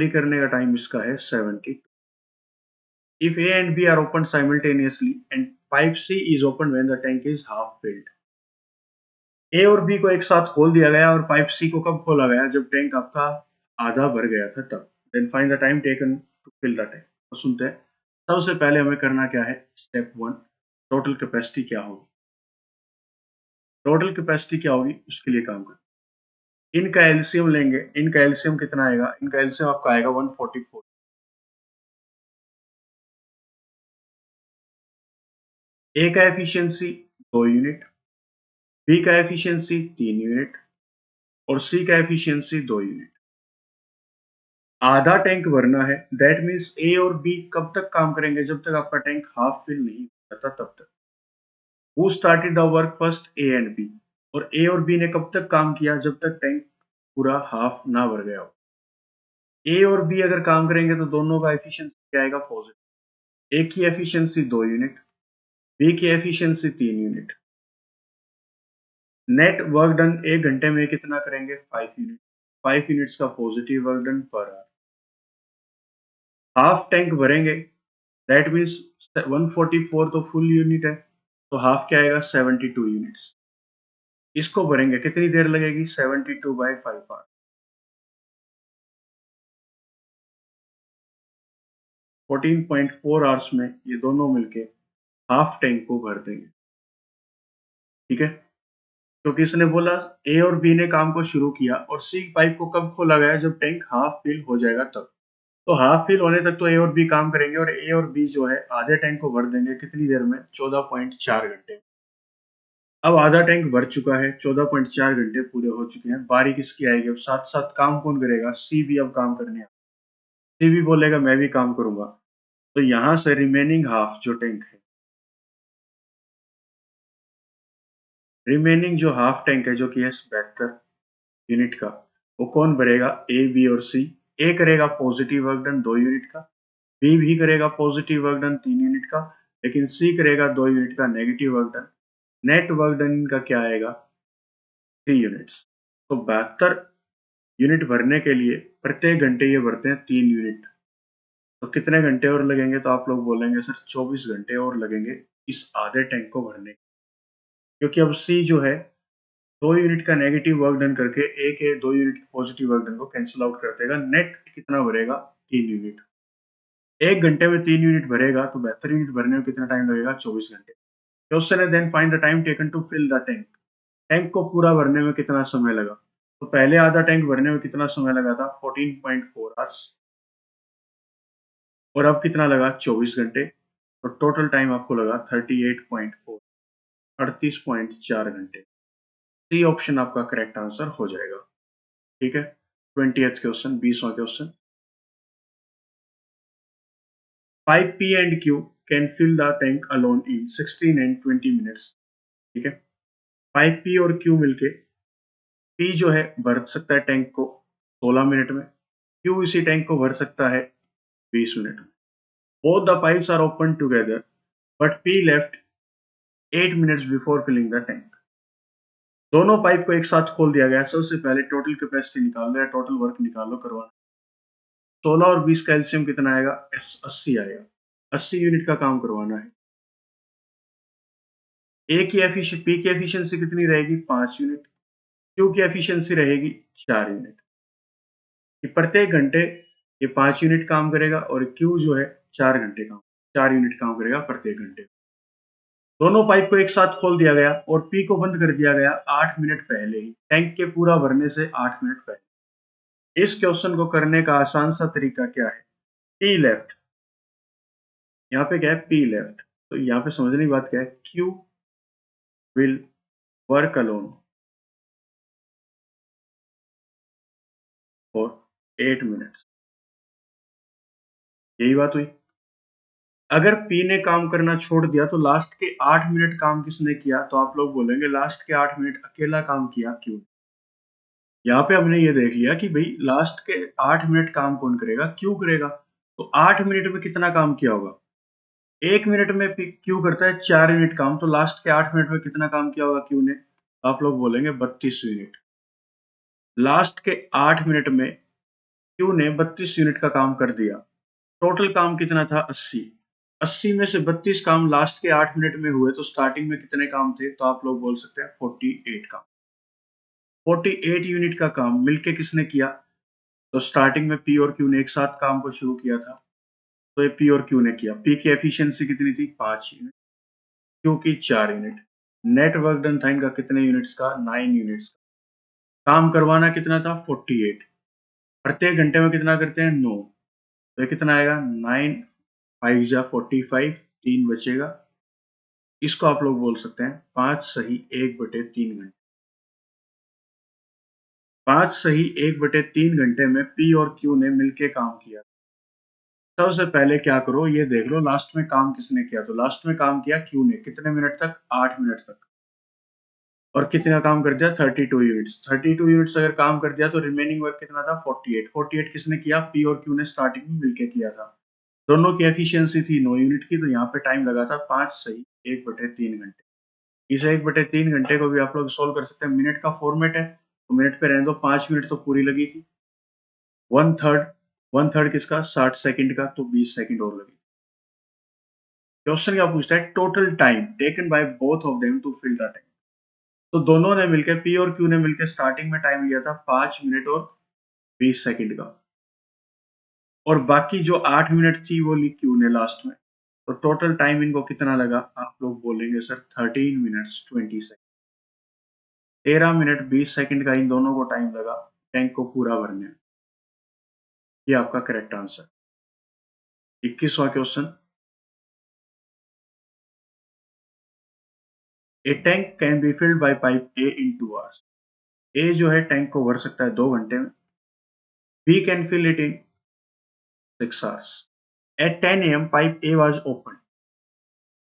करने का टाइम इसका है 72। If A and B are opened simultaneously and pipe C is opened when the tank is half filled. A और B को एक साथ खोल दिया गया और पाइप C को कब खोला गया? जब टैंक आपका आधा भर गया था तब। Then find the time taken to fill the tank. तो सुनते हैं। सबसे पहले हमें करना क्या है? स्टेप 1, टोटल कैपेसिटी क्या होगी? टोटल कैपेसिटी क्या होगी उसके लिए काम करें। इनका एलसीएम लेंगे। इनका एलसीएम कितना आएगा? इनका एलसीएम आपका आएगा 144। ए का एफिशिएंसी 2 यूनिट, बी का एफिशिएंसी 3 यूनिट और सी का एफिशिएंसी 2 यूनिट। आधा टैंक भरना है, दैट मीन्स ए और बी कब तक काम करेंगे? जब तक आपका टैंक हाफ फिल नहीं हो जाता तब तक। Who started the work first? A and B. और ए और बी ने कब तक काम किया? जब तक टैंक पूरा हाफ ना भर गया हो। ए और बी अगर काम करेंगे तो दोनों का एफिशिएंसी क्या आएगा? पॉजिटिव। ए की एफिशिएंसी 2 यूनिट, बी की efficiency 3 unit. Net work done 1 घंटे में कितना करेंगे? 5 यूनिट। 5 यूनिट्स का positive work done per hour. Half tank भरेंगे, दैट मीन्स 144 तो फुल यूनिट है, तो हाफ क्या आएगा? 72 यूनिट्स। इसको भरेंगे कितनी देर लगेगी? 72/5 आवर। 14.4 आवर्स में ये दोनों मिलके हाफ टैंक को भर देंगे। ठीक है। क्योंकि इसने बोला ए और बी ने काम को शुरू किया और सी पाइप को कब खोला गया? जब टैंक हाफ फिल हो जाएगा तब। तो हाफ फिल होने तक तो ए और बी काम करेंगे और ए और बी जो है आधे टैंक को भर देंगे कितनी देर में? 14.4 घंटे। अब आधा टैंक भर चुका है, 14.4 घंटे पूरे हो चुके हैं। बारी किसकी आएगी? अब साथ साथ काम कौन करेगा? सी भी अब काम करने आएगा। सी भी बोलेगा मैं भी काम करूंगा। तो यहाँ से रिमेनिंग हाफ जो टैंक है रिमेनिंग जो हाफ टैंक है जो कि है 72 यूनिट का, वो कौन भरेगा? ए, बी और सी। ए करेगा पॉजिटिव वर्क डन 2 यूनिट का, बी भी करेगा पॉजिटिव वर्क डन 3 यूनिट का, लेकिन सी करेगा 2 यूनिट का negative work done. Net work done का क्या आएगा? 3 यूनिट्स। तो 72 यूनिट भरने के लिए प्रत्येक घंटे ये भरते हैं 3 यूनिट। तो कितने घंटे और लगेंगे? तो आप लोग बोलेंगे सर 24 घंटे और लगेंगे इस आधे टैंक को भरने, क्योंकि अब सी जो है 2 यूनिट का नेगेटिव वर्क डन करके ए के 2 यूनिट पॉजिटिव वर्क डन को कैंसिल आउट कर देगा। नेट कितना भरेगा? 3 यूनिट। 1 घंटे में 3 यूनिट भरेगा तो 72 यूनिट भरने में कितना टाइम लगेगा? 24 घंटे। क्वेश्चन है then find the time taken to fill the tank. Tank को पूरा भरने में कितना समय लगा? तो पहले आधा टैंक भरने में कितना समय लगा था? 14.4 आवर्स। और अब कितना लगा? 24 घंटे। तो टोटल टाइम आपको लगा 38.4, 38.4 घंटे। सी ऑप्शन आपका करेक्ट आंसर हो जाएगा। ठीक है, 20th क्वेश्चन, 20वां question. Pipe P and Q can fill the tank alone in 16 and 20 minutes. ठीक है, पाइप पी और क्यू मिलके, पी जो है भर सकता है टैंक को 16 मिनट में, क्यू इसी टैंक को भर सकता है 20 मिनट में। Both the pipes are open together but P left 8 minutes before filling the tank. दोनों पाइप को एक साथ खोल दिया गया। सबसे पहले टोटल कैपेसिटी निकाल लो या टोटल वर्क निकाल लो करवाना। 16 और 20 का एलसीएम कितना आएगा? 80 आएगा। 80 यूनिट का काम करवाना है। ए की एफिशिएंसी, पी की एफिशिएंसी कितनी रहेगी? 5 यूनिट। क्यू की एफिशिएंसी रहेगी 4 यूनिट। कि प्रत्येक घंटे ये 5 यूनिट काम करेगा और क्यू जो है 4 घंटे काम 4 यूनिट काम करेगा प्रत्येक घंटे। दोनों पाइप को एक साथ खोल दिया गया और पी को बंद कर दिया गया 8 मिनट पहले ही, टैंक के पूरा भरने से 8 मिनट पहले। इस क्वेश्चन को करने का आसान सा तरीका क्या है? पी लेफ्ट, यहाँ पे क्या है? P left. तो यहाँ पे समझने की बात क्या है? Q will work alone for 8 minutes. यही बात हुई। अगर पी ने काम करना छोड़ दिया तो लास्ट के 8 मिनट काम किसने किया? तो आप लोग बोलेंगे लास्ट के 8 मिनट अकेला काम किया क्यू। यहाँ पे हमने ये देख लिया कि भाई लास्ट के 8 मिनट काम कौन करेगा? क्यू करेगा। तो 8 मिनट में कितना काम किया होगा? 1 मिनट में क्यू करता है 4 यूनिट काम, तो लास्ट के 8 मिनट में कितना काम किया होगा क्यू ने? आप लोग बोलेंगे 32 यूनिट। लास्ट के 8 मिनट में क्यू ने 32 यूनिट का काम कर दिया। टोटल काम कितना था? 80। 80 में से 32 काम लास्ट के 8 मिनट में हुए, तो स्टार्टिंग में कितने काम थे? तो आप लोग बोल सकते हैं 48 काम। 48 यूनिट का काम मिलके किसने किया? तो स्टार्टिंग में पी और क्यू ने एक साथ काम को शुरू किया था, तो ये पी और क्यू ने किया। पी की एफिशिएंसी कितनी थी? 5 यूनिट। क्यू की 4 यूनिट। नेट वर्क डन था इनका कितने यूनिट्स का? 9 यूनिट्स का। काम करवाना कितना था? 48। प्रत्येक घंटे में कितना करते हैं? 9। तो ये कितना आएगा? 9 5 जा 45, 3 बचेगा। इसको आप लोग बोल सकते हैं 5 सही 1/3 घंटे। 5 सही 1/3 घंटे में पी और क्यू ने मिलके काम किया। सबसे पहले क्या करो, ये देख लो लास्ट में काम किसने किया। तो लास्ट में काम किया क्यू ने। कितने मिनट तक? 8 मिनट तक। और कितना काम कर दिया? 32 यूनिट्स। 32 यूनिट्स अगर काम कर दिया तो रिमेनिंग वर्क कितना था? 48। 48 किसने किया? पी और क्यू ने स्टार्टिंग में मिलके किया था। दोनों की एफिशिएंसी थी 9 यूनिट की, तो यहाँ पे टाइम लगा था 5 सही 1/3 घंटे। इस 1/3 घंटे को भी आप लोग सोल्व कर सकते हैं। मिनट का फॉर्मेट है तो मिनट पे रहने दो। 5 मिनट तो पूरी लगी थी। वन थर्ड किसका? 60 सेकंड का, तो 20 सेकंड और लगी। क्वेश्चन क्या पूछता है? Total time taken by both of them to fill the tank. तो दोनों ने मिलकर, पी और क्यू ने मिलकर स्टार्टिंग में टाइम लिया था 5 मिनट और 20 सेकंड का, और बाकी जो 8 मिनट थी वो ली क्यू ने लास्ट में। तो टोटल टाइम इनको कितना लगा? आप लोग बोलेंगे sir 13 minutes 20 second. 13 minute 20 second का इन दोनों को टाइम लगा टैंक को पूरा भरने में। ये आपका करेक्ट आंसर। 21वां question. A tank can be filled by pipe A in 2 hours. A जो है टैंक को भर सकता है 2 घंटे में। B can fill it in 6 hours. At 10 AM pipe A was open.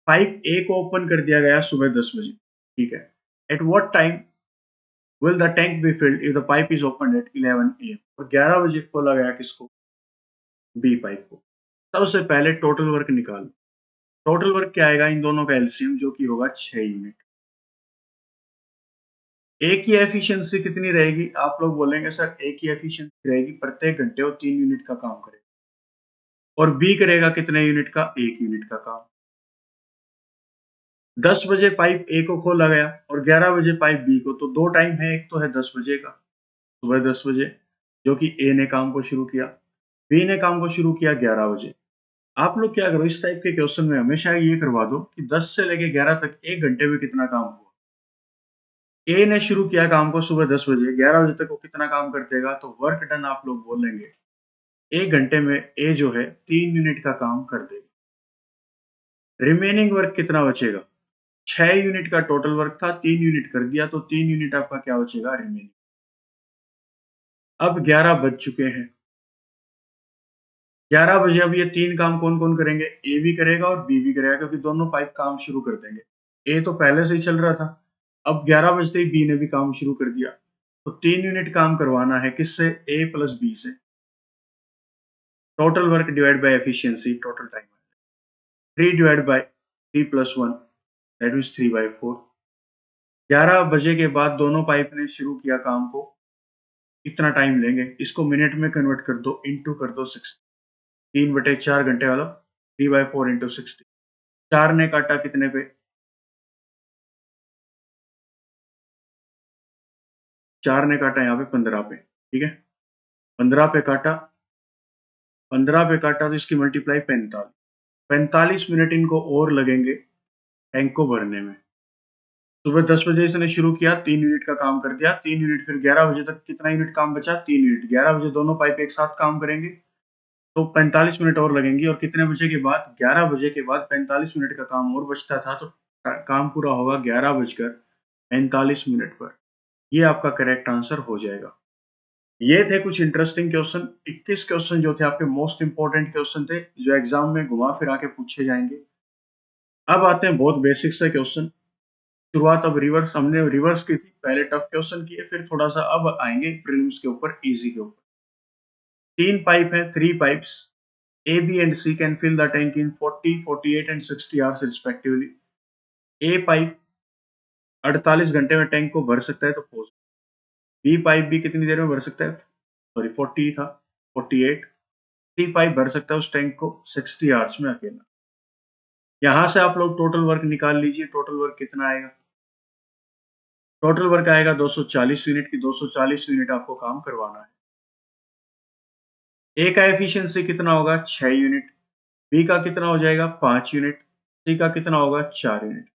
Pipe A को ओपन कर दिया गया सुबह 10 बजे। ठीक है। At what time will the tank be filled if the pipe is open at 11 AM। और 11 बजे खोला गया किसको? बी पाइप को। सबसे पहले टोटल वर्क निकालो। टोटल वर्क क्या आएगा? इन दोनों का एलसीएम जो कि होगा 6 यूनिट। ए की एफिशिएंसी कितनी रहेगी? आप लोग बोलेंगे सर ए की एफिशिएंसी रहेगी प्रत्येक घंटे वो 3 यूनिट का काम करेगा। और बी करेगा कितने यूनिट का? 1 यूनिट का काम। 10 बजे पाइप ए को खोला गया और 11 बजे पाइप बी को, तो दो टाइम है, एक तो है 10 बजे का, सुबह 10 बजे जो कि ए ने काम को शुरू किया, बी ने काम को शुरू किया 11 बजे। आप लोग क्या करो, इस टाइप के क्वेश्चन में हमेशा ये करवा दो कि 10 से लेके 11 तक एक घंटे में कितना काम हुआ। ए ने शुरू किया काम को सुबह 10 बजे, 11 बजे तक वो कितना काम कर देगा? तो वर्क डन आप लोग बोलेंगे एक घंटे में ए जो है 3 यूनिट का काम कर देगा। रिमेनिंग वर्क कितना बचेगा? 6 यूनिट का टोटल वर्क था, 3 यूनिट कर दिया, तो 3 यूनिट आपका क्या बचेगा? रिमेनिंग। अब 11 बज चुके हैं। 11 बजे अब ये तीन काम कौन कौन करेंगे? ए भी करेगा और बी भी करेगा, क्योंकि दोनों पाइप काम शुरू कर देंगे। ए तो पहले से ही चल रहा था, अब 11 बजते ही बी ने भी काम शुरू कर दिया, तो 3 यूनिट काम करवाना है किससे? ए प्लस बी से। Total work divide by efficiency, total time 3 divide by 3 plus 1, that means 3/4। 11 बजे के बाद दोनों पाइप ने शुरू किया काम को, कितना टाइम लेंगे? इसको मिनट में कन्वर्ट कर दो, इंटू कर दो 60। 3/4 घंटे वाला 3/4 इंटू 60। 4 ने काटा कितने पे? 4 ने काटा यहाँ पे 15 पे, ठीक है। 15 पे काटा, 15 पे काटा तो इसकी मल्टीप्लाई 45। 45 मिनट इनको और लगेंगे टैंक को भरने में। सुबह 10 बजे इसने शुरू किया, 3 यूनिट का काम कर दिया, 3 यूनिट, फिर 11 बजे तक कितना यूनिट काम बचा? 3 यूनिट। 11 बजे दोनों पाइप एक साथ काम करेंगे, तो 45 मिनट और लगेंगी, और कितने बजे के बाद? 11 बजे के बाद 45 मिनट का काम और बचता था, तो काम पूरा होगा 11:45 पर। ये आपका करेक्ट आंसर हो जाएगा। ये थे कुछ इंटरेस्टिंग क्वेश्चन। 21 क्वेश्चन जो थे आपके मोस्ट इंपॉर्टेंट क्वेश्चन थे, जो एग्जाम में घुमा फिरा के पूछे जाएंगे। अब आते हैं बहुत बेसिक से क्वेश्चन। शुरुआत अब रिवर्स, हमने रिवर्स की थी, पहले टफ क्वेश्चन किए, फिर थोड़ा सा अब आएंगे प्रीलिम्स के ऊपर, इजी के ऊपर। 3 पाइप है, 3 pipes A, B and C can fill the tank in 40, 48 and 60 hours respectively. A pipe 48 घंटे में टैंक को भर सकता है, तो बी पाइप भी कितनी देर में भर सकता है? सॉरी 40 था, 48। सी पाइप भर सकता है उस टैंक को 60 आवर्स में अकेला। यहां से आप लोग टोटल वर्क निकाल लीजिए। टोटल वर्क कितना आएगा? टोटल वर्क आएगा 240 यूनिट की। 240 यूनिट आपको काम करवाना है। ए का एफिशिएंसी कितना होगा? 6 यूनिट। बी का कितना हो जाएगा? 5 यूनिट। सी का कितना होगा? 4 unit.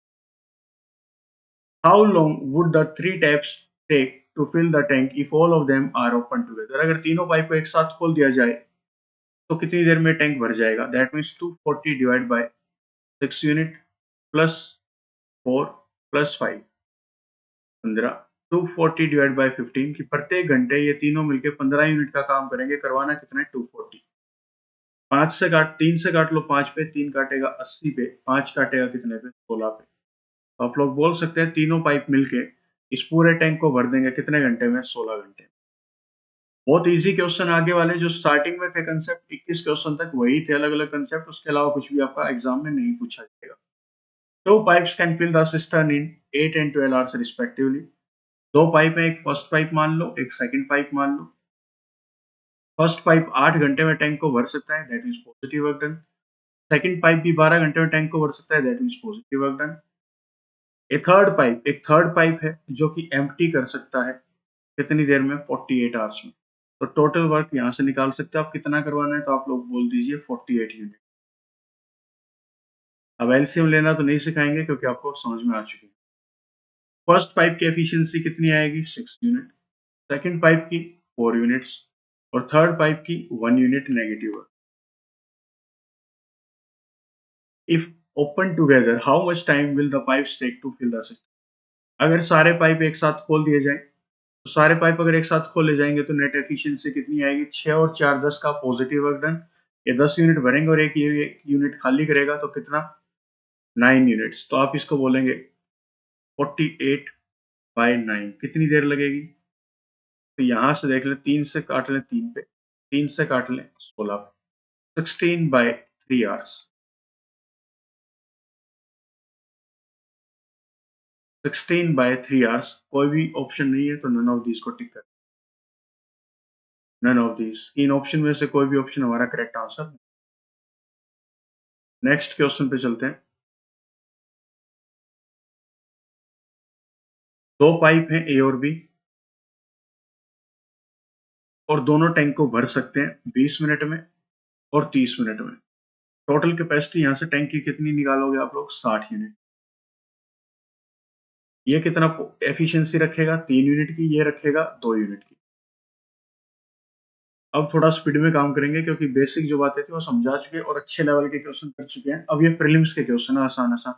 How long would the three taps take to fill the tank if all of them are open together? अगर तीनों पाइप को एक साथ खोल दिया जाए तो कितनी देर में टैंक भर जाएगा? That means 240 divide by 6 unit plus 4 plus 5, 15। 240 divide by 15 कि प्रत्येक घंटे ये तीनों मिलके 15 यूनिट का काम करेंगे। करवाना कितना है? 240। 5 से काट, 3 से काट लो 5 पे, 3 काटेगा 80 पे, 5 काटेगा कितने पे? 16 पे। तो आप लोग बोल सकते हैं तीनों पाइप मिलके इस पूरे टैंक को भर देंगे कितने घंटे में? 16 घंटे। बहुत इजी क्वेश्चन आगे वाले जो स्टार्टिंग में थे कंसेप्ट, 21 क्वेश्चन तक वही थे, अलग अलग कंसेप्ट, उसके अलावा कुछ भी आपका एग्जाम में नहीं पूछा जाएगा। Two pipes can fill the cistern in 8 and 12 hours respectively. दो पाइप है, एक फर्स्ट पाइप मान लो, एक सेकंड पाइप मान लो। फर्स्ट पाइप 8 घंटे में टैंक को भर सकता है, that means positive work done. Second pipe भी 12 घंटे में टैंक को भर सकता है, that means positive work done. एक थर्ड पाइप है जो कि एम्प्टी कर सकता है कितनी देर में? 48 आवर्स में। तो टोटल वर्क यहाँ से निकाल सकते हो आप कितना करवाना है, तो आप लोग बोल दीजिए 48 यूनिट। अब एलसीएम लेना तो नहीं सिखाएंगे क्योंकि आपको समझ में आ चुकी है। फर्स्ट पाइप की एफिशिएंसी कितनी आएगी? 6 यूनिट। सेकंड पाइप की 4 यूनिट्स और थर्ड पाइप की 1 unit negative. If open together how much time will the pipes take to fill the system? अगर सारे पाइप एक साथ खोल दिए जाए, तो सारे पाइप अगर एक साथ खोले जाएंगे तो नेट एफिशिएंसी कितनी आएगी? 6 और 4 10 का पॉजिटिव वर्क डन। ये 10 यूनिट भरेंगे और एक यूनिट खाली करेगा, तो कितना? 9 यूनिट्स। तो आप इसको बोलेंगे 48 बाय 9 कितनी देर लगेगी? तो यहाँ से देख लें, 3 से काट लें 3 पे, 3 से काट लें 16 पे, 16 बाय 3 आवर्स, 16 बाय 3 आवर्स। कोई भी ऑप्शन नहीं है तो नन ऑफ दीज को टिक कर, नन ऑफ दीज, इन ऑप्शन में से कोई भी ऑप्शन हमारा करेक्ट आंसर। नेक्स्ट क्वेश्चन पे चलते हैं। दो पाइप हैं ए और बी, और दोनों टैंक को भर सकते हैं 20 मिनट में और 30 मिनट में। टोटल कैपेसिटी यहाँ से टैंक की कितनी निकालोगे आप लोग? 60 यूनिट। ये कितना एफिशिएंसी रखेगा? 3 यूनिट की, ये रखेगा 2 यूनिट की। अब थोड़ा स्पीड में काम करेंगे क्योंकि बेसिक जो बातें थी वो समझा चुके हैं और अच्छे लेवल के क्वेश्चन कर चुके हैं। अब ये प्रीलिम्स के क्वेश्चन है, आसान आसान।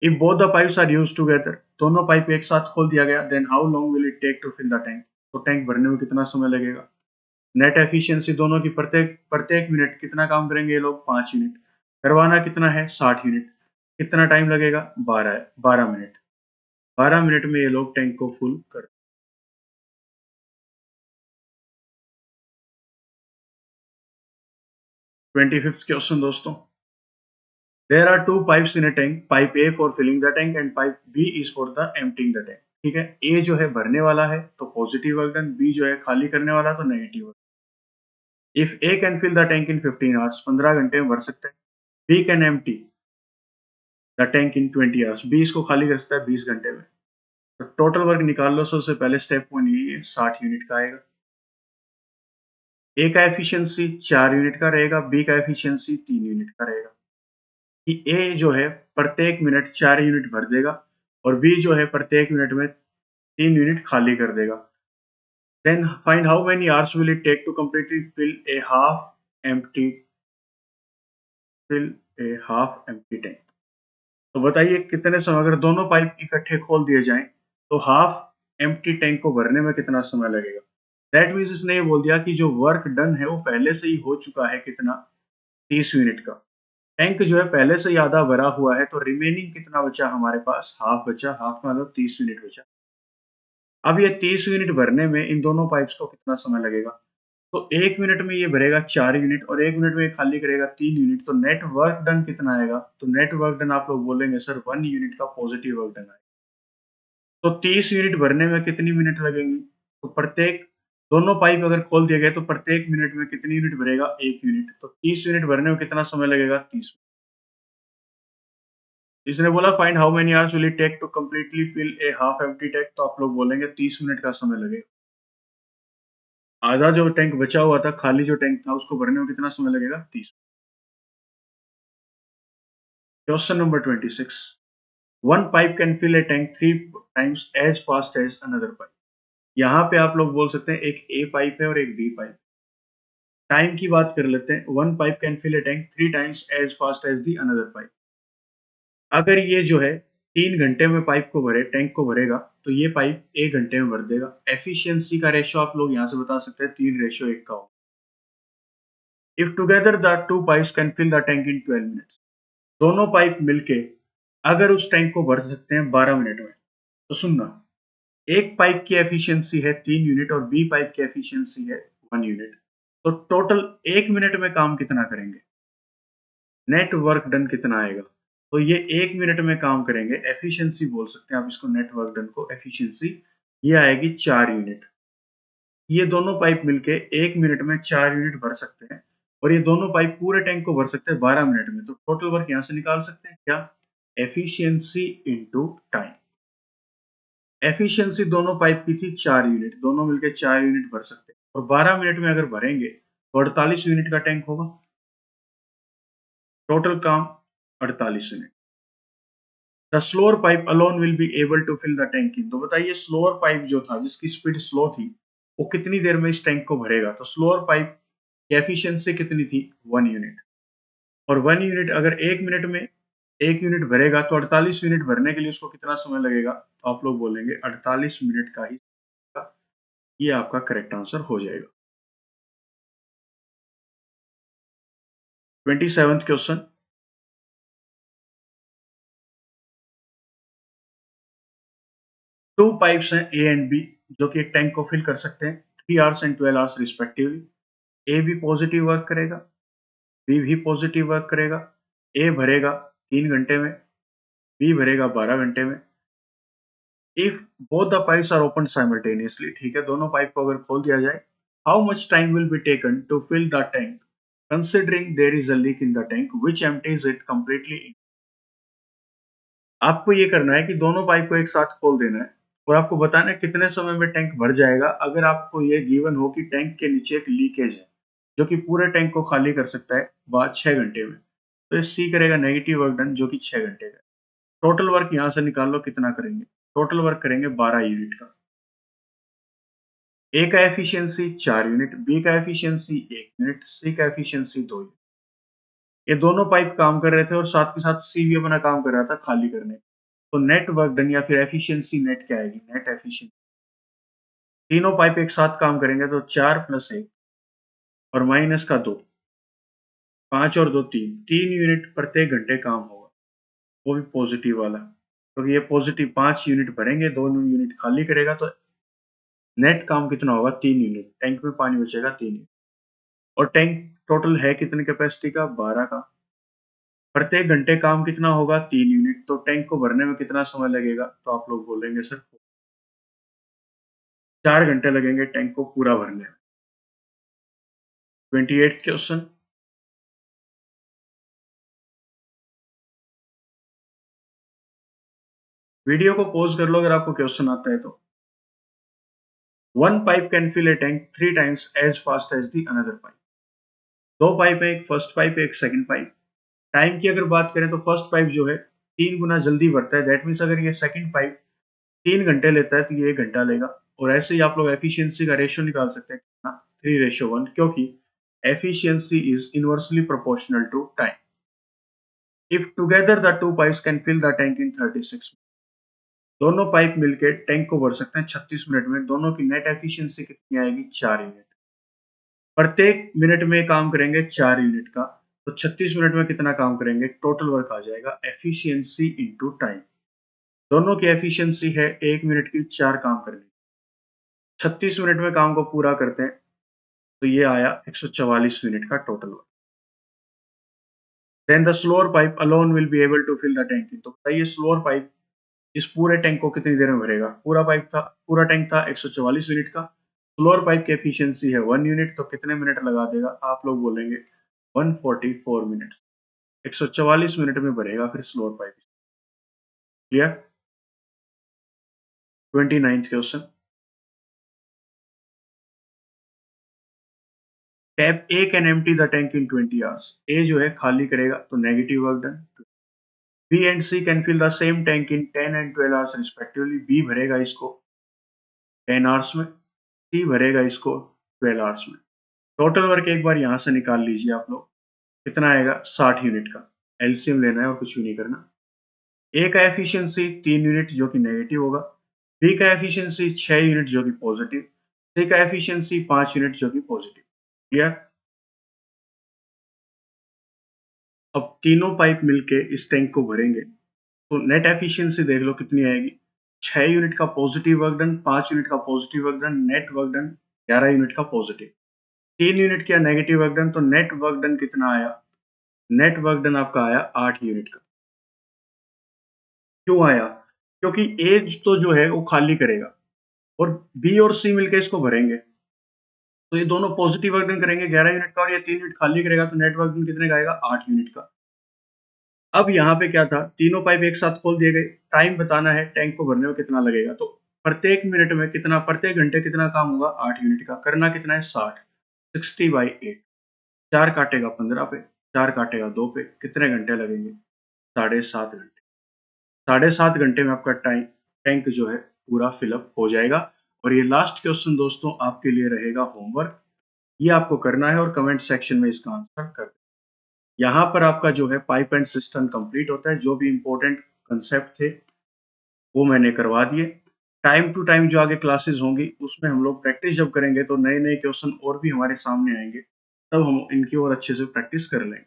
If both the pipes are used together, दोनों पाइप एक साथ खोल दिया गया, then how long will it take to fill the tank? तो टैंक भरने में कितना समय लगेगा? नेट एफिशिएंसी दोनों की, प्रत्येक प्रत्येक मिनट कितना काम करेंगे ये लोग? 5 यूनिट। करवाना कितना है? 60 यूनिट। कितना टाइम लगेगा? 12 मिनट। 12 मिनट में ये लोग टैंक को फुल कर। 25th क्वेश्चन दोस्तों। There are two pipes in a tank. Pipe A for filling the tank and pipe B is for the emptying the tank. ठीक है, A जो है भरने वाला है तो पॉजिटिव वर्क डन, B जो है खाली करने वाला तो negative work. If A can fill the tank in 15 hours, 15 घंटे में भर सकते हैं। B can empty the tank in 20 hours, B इसको खाली कर सकता है 20 घंटे में। तो टोटल वर्क निकाल लो। सबसे पहले स्टेप वन यही है, 60 यूनिट का आएगा। A का एफिशिएंसी 4 यूनिट का रहेगा, B का एफिशिएंसी 3 यूनिट का रहेगा। कि ए जो है प्रत्येक मिनट 4 यूनिट भर देगा और बी जो है प्रत्येक मिनट में 3 यूनिट खाली कर देगा। Then find how many hours will it take to completely empty fill a half empty tank. तो बताइए कितने समय, अगर दोनों पाइप इकट्ठे खोल दिए जाएं तो हाफ एम्प्टी टैंक को भरने में कितना समय लगेगा? दैट मीन्स इसने ये बोल दिया कि जो वर्क डन है वो पहले से ही हो चुका है, कितना? 30 यूनिट का। टैंक जो है पहले से ही आधा भरा हुआ है तो रिमेनिंग कितना बचा हमारे पास? हाफ बचा। हाफ मतलब 30 यूनिट बचा। अब ये 30 यूनिट भरने में इन दोनों पाइप्स को कितना समय लगेगा? तो 1 मिनट में ये भरेगा 4 यूनिट और 1 मिनट में ये खाली करेगा 3 यूनिट, तो नेट वर्क डन कितना आएगा? तो नेट वर्क डन आप लोग बोलेंगे सर 1 यूनिट का पॉजिटिव वर्क डन आएगा। तो 30 यूनिट भरने में कितनी मिनट लगेंगी? तो प्रत्येक, दोनों पाइप अगर खोल दिए गए तो प्रत्येक मिनट में कितनी यूनिट भरेगा? 1 यूनिट। तो 30 यूनिट भरने में कितना समय लगेगा? 30। इसने बोला find how many hours will it take to completely fill a half empty tank, तो आप लोग बोलेंगे 30 मिनट का समय लगेगा। आधा जो टैंक बचा हुआ था, खाली जो टैंक था, उसको भरने में कितना समय लगेगा? 30। Question number 26। One pipe can fill a tank 3 times as fast as another pipe. यहाँ पे आप लोग बोल सकते हैं एक ए पाइप है और एक बी पाइप। टाइम की बात कर लेते हैं। One pipe can fill a tank 3 times as fast as the another pipe. अगर ये जो है 3 घंटे में पाइप को भरे, टैंक को भरेगा, तो ये पाइप 1 घंटे में भर देगा। एफिशिएंसी का रेशियो आप लोग यहाँ से बता सकते हैं 3:1 का हो। If together the two pipes can fill the tank in 12 minutes, दोनों पाइप मिलके अगर उस टैंक को भर सकते हैं 12 मिनट में, तो सुनना, एक पाइप की एफिशिएंसी है 3 यूनिट और बी पाइप की एफिशिएंसी है 1 यूनिट, तो टोटल 1 मिनट में काम कितना करेंगे? नेट वर्क डन कितना आएगा? तो ये 1 मिनट में काम करेंगे। एफिशिएंसी बोल सकते हैं आप इसको, नेट वर्क डन को एफिशिएंसी, ये आएगी 4 यूनिट। ये दोनों पाइप मिलके 1 मिनट में 4 यूनिट भर सकते हैं और ये दोनों पाइप पूरे टैंक को भर सकते हैं 12 मिनट में। तो टोटल वर्क यहाँ से निकाल सकते हैं क्या? Efficiency into time. एफिशिएंसी दोनों पाइप की थी 4 यूनिट, दोनों मिलके 4 यूनिट भर सकते हैं और 12 मिनट में अगर भरेंगे तो 48 यूनिट का टैंक होगा। टोटल काम 48 unit. The slower pipe alone will be able to fill the tank in. तो बताइए स्लोअर पाइप जो था, जिसकी स्पीड स्लो थी, वो कितनी देर में इस टैंक को भरेगा? तो स्लोअर पाइप की एफिशिएंसी कितनी थी? 1 यूनिट। और 1 यूनिट अगर 1 मिनट में 1 यूनिट भरेगा तो 48 यूनिट भरने के लिए उसको कितना समय लगेगा? तो आप लोग बोलेंगे 48 मिनट का ही। ये आपका करेक्ट आंसर हो जाएगा। 27th question. 2 पाइप्स हैं ए एंड बी जो कि एक टैंक को फिल कर सकते हैं 3 आवर्स एंड 12 आवर्स रिस्पेक्टिवली। ए भी पॉजिटिव वर्क करेगा, बी भी पॉजिटिव वर्क करेगा। ए भरेगा 3 घंटे में, बी भरेगा 12 घंटे में। If both the pipes are open simultaneously, ठीक है, दोनों पाइप को अगर खोल दिया जाए, how much time will be taken to fill the tank considering there is a leak in the tank which empties it completely. आपको ये करना है कि दोनों पाइप को एक साथ खोल देना है और आपको बताना है कितने समय में टैंक भर जाएगा। अगर आपको ये गिवन हो कि टैंक के नीचे एक लीकेज है जो कि पूरे टैंक को खाली कर सकता है बाद 6 घंटे में, तो ये सी करेगा नेगेटिव वर्क डन जो कि 6 घंटे का है। टोटल वर्क यहाँ से निकाल लो कितना करेंगे। टोटल वर्क करेंगे 12 यूनिट का। ए का एफिशिएंसी 4 यूनिट, बी का एफिशिएंसी 1 यूनिट, सी का एफिशिएंसी 2 यूनिट। ये दोनों पाइप काम कर रहे थे और साथ के साथ सी भी अपना काम कर रहा था खाली करने। तो नेट वर्क डन या फिर एफिशिएंसी नेट क्या आएगी, नेट एफिशिएंसी। तीनों पाइप एक साथ काम करेंगे तो 4 प्लस 1 और माइनस का 2, 5 और 2 3, 3 यूनिट प्रत्येक घंटे काम होगा, वो भी पॉजिटिव वाला। तो ये पॉजिटिव 5 यूनिट भरेंगे, 2 यूनिट खाली करेगा तो नेट काम कितना होगा 3 यूनिट। टैंक में पानी बचेगा 3 यूनिट। और टैंक टोटल है कितनी कैपेसिटी का, 12 का। प्रत्येक घंटे काम कितना होगा 3 यूनिट। तो टैंक को भरने में कितना समय लगेगा, तो आप लोग बोलेंगे सर 4 घंटे लगेंगे टैंक को पूरा भरने में। 28th question. वीडियो को पॉज कर लो अगर आपको क्वेश्चन आता है तो। One pipe can fill a tank 3 times as fast as the another pipe. दो पाइप है, एक फर्स्ट पाइप है, एक सेकंड पाइप। टाइम की अगर बात करें तो फर्स्ट पाइप जो है 3 गुना जल्दी भरता है। दैट मीन्स अगर ये सेकंड पाइप 3 घंटे लेता है तो ये 1 घंटा लेगा। और ऐसे ही आप लोग एफिशिएंसी का रेशियो निकाल सकते हैं कितना, 3:1, क्योंकि efficiency is inversely proportional to time. If together the two pipes can fill the tank in 36 minute, दोनों पाइप मिलकर टैंक को भर सकते हैं 36 मिनट में। दोनों की नेट एफिशिएंसी कितनी आएगी, 4 यूनिट। प्रत्येक मिनट में काम करेंगे 4 यूनिट का, तो 36 मिनट में कितना काम करेंगे, टोटल वर्क आ जाएगा एफिशिएंसी इनटू टाइम। दोनों की एफिशिएंसी है 1 मिनट की 4 काम करने, 36 मिनट में काम को पूरा करते हैं तो ये आया 144 मिनट का total work. Then the slower pipe alone will be able to fill the tank. तो बताइए स्लोअर पाइप इस पूरे टैंक को कितनी देर में भरेगा। पूरा टैंक था 144 यूनिट का। स्लोअर पाइप की एफिशिएंसी है 1 यूनिट, तो कितने मिनट लगा देगा, आप लोग बोलेंगे 144 मिनट। 144 मिनट में भरेगा फिर slower pipe. Clear. 29th question. Tap A can empty the tank in 20 hours. A जो है खाली करेगा तो negative work done. B and C can fill the same tank in 10 and 12 hours respectively. B भरेगा इसको 10 आवर्स में, सी भरेगा इसको 12 आवर्स में। टोटल वर्क एक बार यहाँ से निकाल लीजिए आप लोग, कितना आएगा 60 यूनिट का। एलसीएम लेना है और कुछ भी नहीं करना। ए का एफिशिएंसी 3 यूनिट जो कि नेगेटिव होगा, बी का एफिशिएंसी 6 यूनिट जो कि पॉजिटिव, सी का एफिशिएंसी 5 यूनिट जो कि पॉजिटिव। क्लियर। अब तीनों पाइप मिलके इस टैंक को भरेंगे तो नेट एफिशिएंसी देख लो कितनी आएगी। 6 यूनिट का पॉजिटिव वर्क डन, 5 यूनिट का positive work done, net work done 11 unit का पॉजिटिव। 3 यूनिट किया नेगेटिव वर्क डन, तो नेट वर्क डन कितना आया, नेट वर्क डन आपका आया 8 यूनिट का। क्यों आया, क्योंकि ए तो जो है वो खाली करेगा और बी और सी मिलके इसको भरेंगे, तो ये दोनों पॉजिटिव वर्क डन करेंगे 11 यूनिट का और ये 3 यूनिट खाली करेगा, तो नेट वर्क डन कितने का आएगा, 8 यूनिट का। अब यहाँ पे क्या था, तीनों पाइप एक साथ खोल दिए गए। टाइम बताना है टैंक को भरने में कितना लगेगा, तो प्रत्येक मिनट में कितना, प्रत्येक घंटे कितना काम होगा, 8 यूनिट का। करना कितना है 60/8। 4 काटेगा 15 पे, 4 काटेगा 2 पे, कितने घंटे लगेंगे, 7.5 घंटे। 7.5 घंटे में आपका टैंक जो है पूरा फिलअप हो जाएगा। और ये लास्ट क्वेश्चन दोस्तों आपके लिए रहेगा होमवर्क, ये आपको करना है और कमेंट सेक्शन में इसका आंसर कर। यहाँ पर आपका जो है पाइप एंड सिस्टम कंप्लीट होता है। जो भी इंपॉर्टेंट कंसेप्ट थे वो मैंने करवा दिए। टाइम टू टाइम जो आगे क्लासेस होंगी उसमें हम लोग प्रैक्टिस जब करेंगे तो नए नए क्वेश्चन और भी हमारे सामने आएंगे, तब हम इनकी और अच्छे से प्रैक्टिस कर लेंगे।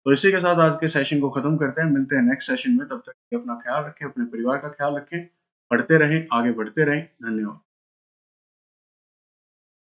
तो इसी के साथ आज के सेशन को खत्म करते हैं, मिलते हैं नेक्स्ट सेशन में। तब तक अपना ख्याल रखें, अपने परिवार का ख्याल रखें। पढ़ते रहें, आगे बढ़ते रहें। धन्यवाद।